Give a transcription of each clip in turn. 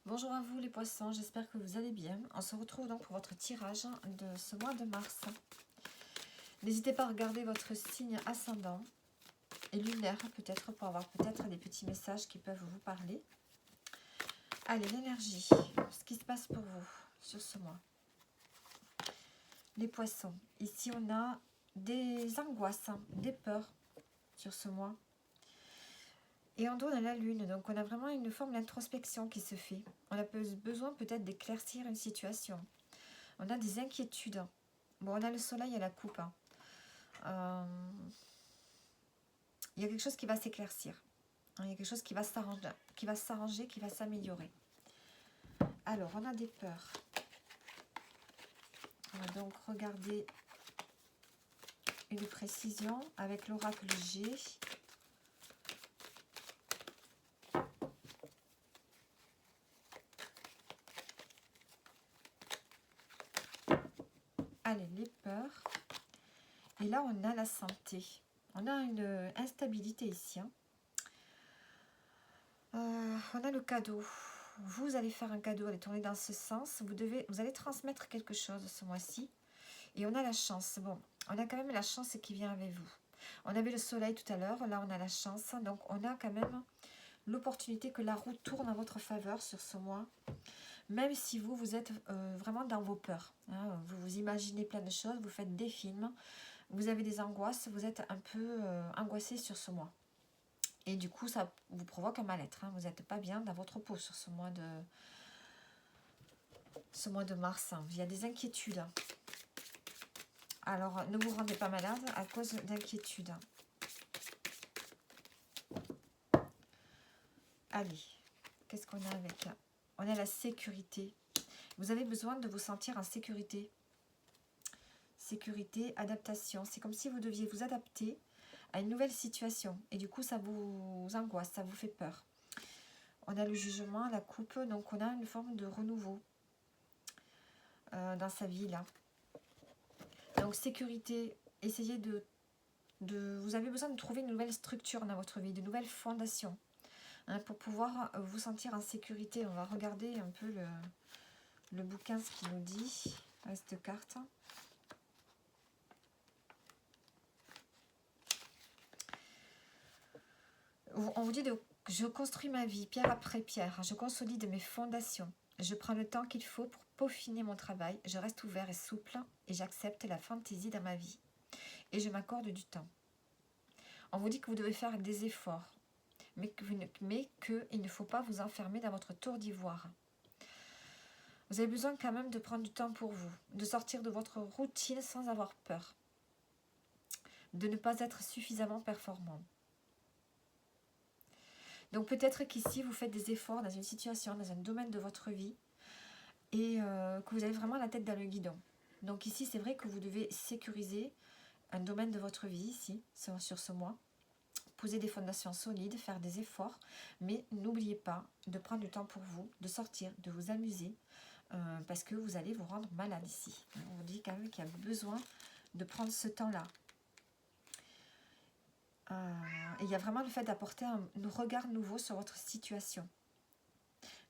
Bonjour à vous les poissons, j'espère que vous allez bien. On se retrouve donc pour votre tirage de ce mois de mars. N'hésitez pas à regarder votre signe ascendant et lunaire peut-être pour avoir peut-être des petits messages qui peuvent vous parler. Allez, l'énergie, ce qui se passe pour vous sur ce mois. Les poissons, ici on a des angoisses, des peurs sur ce mois. Et en dos, on a la lune, donc on a vraiment une forme d'introspection qui se fait. On a besoin peut-être d'éclaircir une situation. On a des inquiétudes. Bon, on a le soleil à la coupe. Il y a quelque chose qui va s'éclaircir. Il y a quelque chose qui va s'arranger, qui va s'améliorer. Alors, on a des peurs. On va donc regarder une précision avec l'oracle G. Allez, les peurs. Et là, on a la santé. On a une instabilité ici. On a le cadeau. Vous allez faire un cadeau, allez tourner dans ce sens. Vous allez transmettre quelque chose ce mois-ci. Et on a la chance. Bon, on a quand même la chance qui vient avec vous. On avait le soleil tout à l'heure. Là, on a la chance. Donc, on a quand même l'opportunité que la roue tourne en votre faveur sur ce mois. Même si vous êtes vraiment dans vos peurs. Vous vous imaginez plein de choses. Vous faites des films. Vous avez des angoisses. Vous êtes un peu angoissé sur ce mois. Et du coup, ça vous provoque un mal-être. Vous n'êtes pas bien dans votre peau sur ce mois de mars. Il y a des inquiétudes. Alors, ne vous rendez pas malade à cause d'inquiétudes. Allez, qu'est-ce qu'on a avec? On a la sécurité. Vous avez besoin de vous sentir en sécurité. Sécurité, adaptation. C'est comme si vous deviez vous adapter à une nouvelle situation. Et du coup, ça vous angoisse, ça vous fait peur. On a le jugement, la coupe. Donc, on a une forme de renouveau dans sa vie, là. Donc, sécurité, essayez vous avez besoin de trouver une nouvelle structure dans votre vie, de nouvelles fondations. Pour pouvoir vous sentir en sécurité. On va regarder un peu le bouquin, ce qu'il nous dit à cette carte. On vous dit je construis ma vie pierre après pierre. Je consolide mes fondations. Je prends le temps qu'il faut pour peaufiner mon travail. Je reste ouvert et souple et j'accepte la fantaisie dans ma vie. Et je m'accorde du temps. On vous dit que vous devez faire des efforts, mais qu'il ne faut pas vous enfermer dans votre tour d'ivoire. Vous avez besoin quand même de prendre du temps pour vous, de sortir de votre routine sans avoir peur, de ne pas être suffisamment performant. Donc peut-être qu'ici, vous faites des efforts dans une situation, dans un domaine de votre vie, et que vous avez vraiment la tête dans le guidon. Donc ici, c'est vrai que vous devez sécuriser un domaine de votre vie, ici, sur ce mois, poser des fondations solides, faire des efforts, mais n'oubliez pas de prendre du temps pour vous, de sortir, de vous amuser, parce que vous allez vous rendre malade ici. On vous dit quand même qu'il y a besoin de prendre ce temps-là. Et il y a vraiment le fait d'apporter un regard nouveau sur votre situation.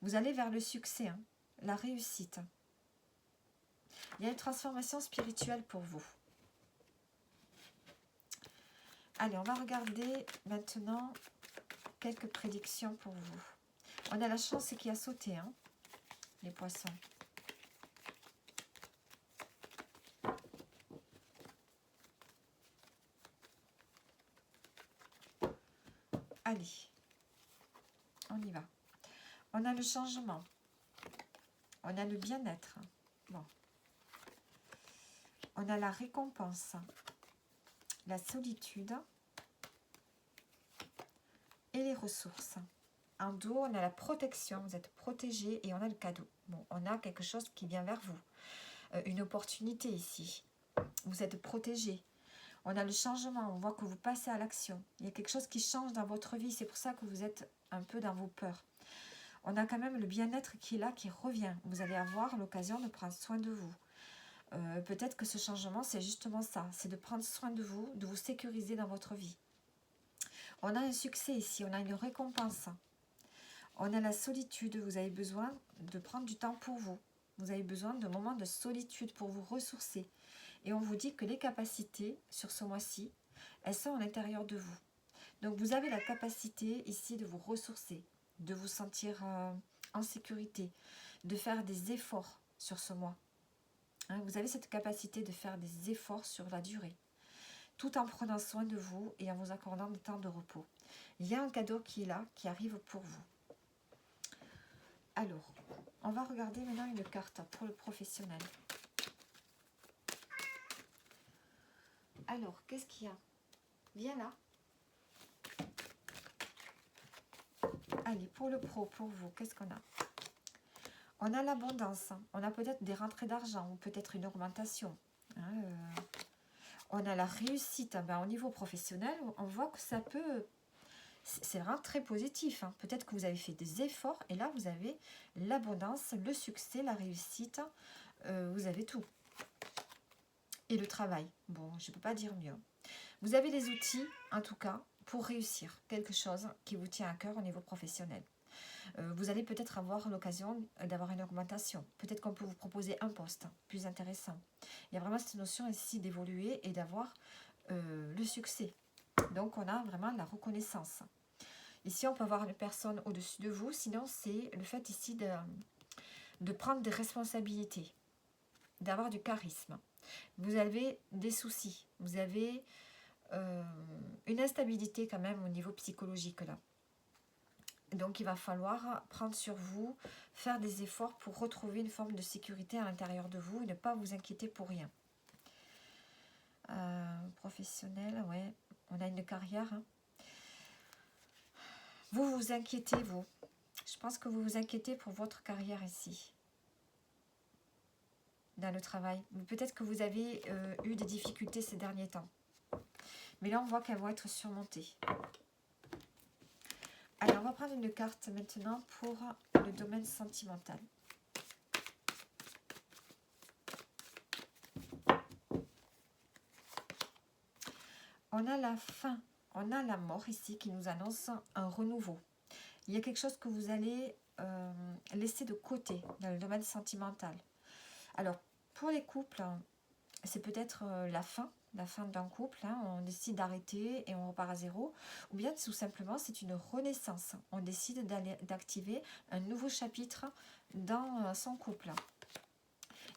Vous allez vers le succès, la réussite. Il y a une transformation spirituelle pour vous. Allez, on va regarder maintenant quelques prédictions pour vous. On a la chance qui a sauté, les poissons. Allez, on y va. On a le changement. On a le bien-être. Bon. On a la récompense. La solitude. Et les ressources. En dos, on a la protection. Vous êtes protégé et on a le cadeau. Bon, on a quelque chose qui vient vers vous. Une opportunité ici. Vous êtes protégé. On a le changement, on voit que vous passez à l'action. Il y a quelque chose qui change dans votre vie, c'est pour ça que vous êtes un peu dans vos peurs. On a quand même le bien-être qui est là, qui revient. Vous allez avoir l'occasion de prendre soin de vous. Peut-être que ce changement, c'est justement ça. C'est de prendre soin de vous sécuriser dans votre vie. On a un succès ici, on a une récompense. On a la solitude, vous avez besoin de prendre du temps pour vous. Vous avez besoin de moments de solitude pour vous ressourcer. Et on vous dit que les capacités sur ce mois-ci, elles sont à l'intérieur de vous. Donc vous avez la capacité ici de vous ressourcer, de vous sentir en sécurité, de faire des efforts sur ce mois. Hein, vous avez cette capacité de faire des efforts sur la durée, tout en prenant soin de vous et en vous accordant des temps de repos. Il y a un cadeau qui est là, qui arrive pour vous. Alors, on va regarder maintenant une carte pour le professionnel. Alors, qu'est-ce qu'il y a? Viens là. Allez, pour le pro, pour vous, qu'est-ce qu'on a? On a l'abondance. On a peut-être des rentrées d'argent ou peut-être une augmentation. Hein, on a la réussite. Ben, au niveau professionnel, on voit que ça peut... C'est vraiment très positif. Hein. Peut-être que vous avez fait des efforts et là, vous avez l'abondance, le succès, la réussite. Vous avez tout. Et le travail. Bon, je ne peux pas dire mieux. Vous avez les outils, en tout cas, pour réussir quelque chose qui vous tient à cœur au niveau professionnel. Vous allez peut-être avoir l'occasion d'avoir une augmentation. Peut-être qu'on peut vous proposer un poste plus intéressant. Il y a vraiment cette notion ici d'évoluer et d'avoir le succès. Donc, on a vraiment la reconnaissance. Ici, on peut avoir une personne au-dessus de vous. Sinon, c'est le fait ici de prendre des responsabilités, d'avoir du charisme. Vous avez des soucis. Vous avez une instabilité quand même au niveau psychologique là. Donc, il va falloir prendre sur vous, faire des efforts pour retrouver une forme de sécurité à l'intérieur de vous et ne pas vous inquiéter pour rien. Professionnel, ouais, on a une carrière. Hein. Vous vous inquiétez, vous. Je pense que vous vous inquiétez pour votre carrière ici, dans le travail. Peut-être que vous avez eu des difficultés ces derniers temps. Mais là, on voit qu'elles vont être surmontées. Alors, on va prendre une carte maintenant pour le domaine sentimental. On a la fin, on a la mort ici qui nous annonce un renouveau. Il y a quelque chose que vous allez laisser de côté dans le domaine sentimental. Alors, pour les couples, c'est peut-être la fin d'un couple. Hein, on décide d'arrêter et on repart à zéro. Ou bien, tout simplement, c'est une renaissance. On décide d'activer un nouveau chapitre dans son couple.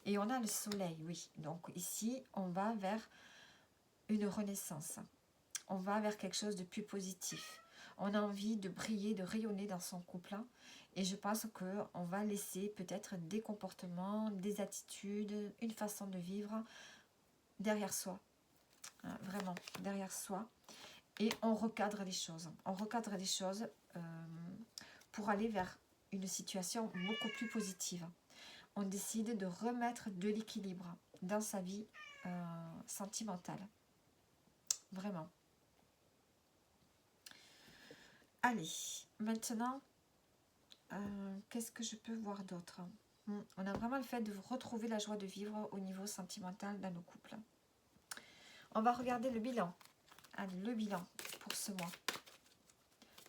Et on a le soleil, oui. Donc ici, on va vers une renaissance. On va vers quelque chose de plus positif. On a envie de briller, de rayonner dans son couple. Et je pense qu'on va laisser peut-être des comportements, des attitudes, une façon de vivre derrière soi. Vraiment, derrière soi. Et on recadre les choses. On recadre les choses pour aller vers une situation beaucoup plus positive. On décide de remettre de l'équilibre dans sa vie sentimentale. Vraiment. Allez, maintenant, qu'est-ce que je peux voir d'autre? On a vraiment le fait de retrouver la joie de vivre au niveau sentimental dans nos couples. On va regarder le bilan. Allez, le bilan pour ce mois.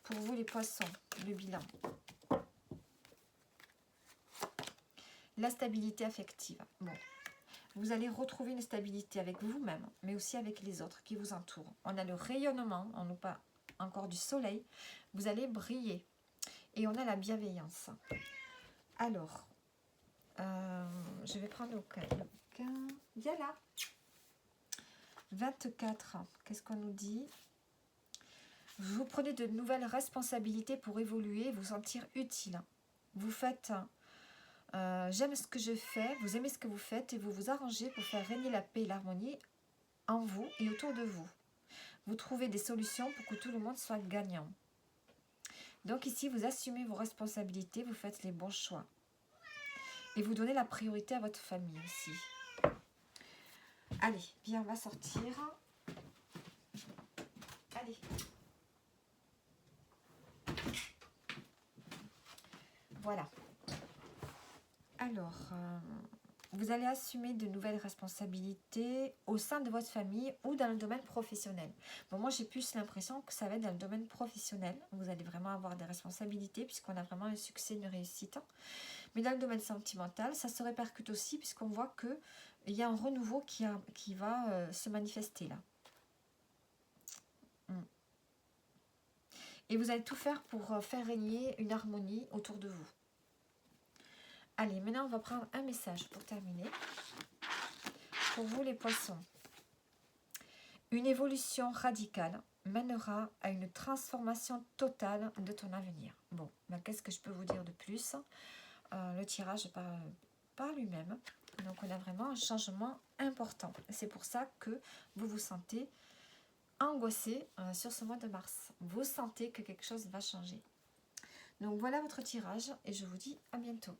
Pour vous les poissons, le bilan. La stabilité affective. Bon, vous allez retrouver une stabilité avec vous-même, mais aussi avec les autres qui vous entourent. On a le rayonnement, on n'a pas encore du soleil. Vous allez briller. Et on a la bienveillance. Alors, je vais prendre aucun. Viens là. 24. Qu'est-ce qu'on nous dit? Vous prenez de nouvelles responsabilités pour évoluer, vous sentir utile. Vous faites... j'aime ce que je fais, vous aimez ce que vous faites et vous vous arrangez pour faire régner la paix et l'harmonie en vous et autour de vous. Vous trouvez des solutions pour que tout le monde soit gagnant. Donc ici, vous assumez vos responsabilités, vous faites les bons choix. Et vous donnez la priorité à votre famille aussi. Allez, bien, on va sortir. Allez. Voilà. Alors, vous allez assumer de nouvelles responsabilités au sein de votre famille ou dans le domaine professionnel. Bon, moi, j'ai plus l'impression que ça va être dans le domaine professionnel. Vous allez vraiment avoir des responsabilités puisqu'on a vraiment un succès, une réussite. Mais dans le domaine sentimental, ça se répercute aussi puisqu'on voit qu'il y a un renouveau qui va se manifester là. Et vous allez tout faire pour faire régner une harmonie autour de vous. Allez, maintenant on va prendre un message pour terminer. Pour vous les poissons, une évolution radicale mènera à une transformation totale de ton avenir. Bon, ben, qu'est-ce que je peux vous dire de plus? Le tirage par lui-même. Donc on a vraiment un changement important. C'est pour ça que vous vous sentez angoissé sur ce mois de mars. Vous sentez que quelque chose va changer. Donc voilà votre tirage et je vous dis à bientôt.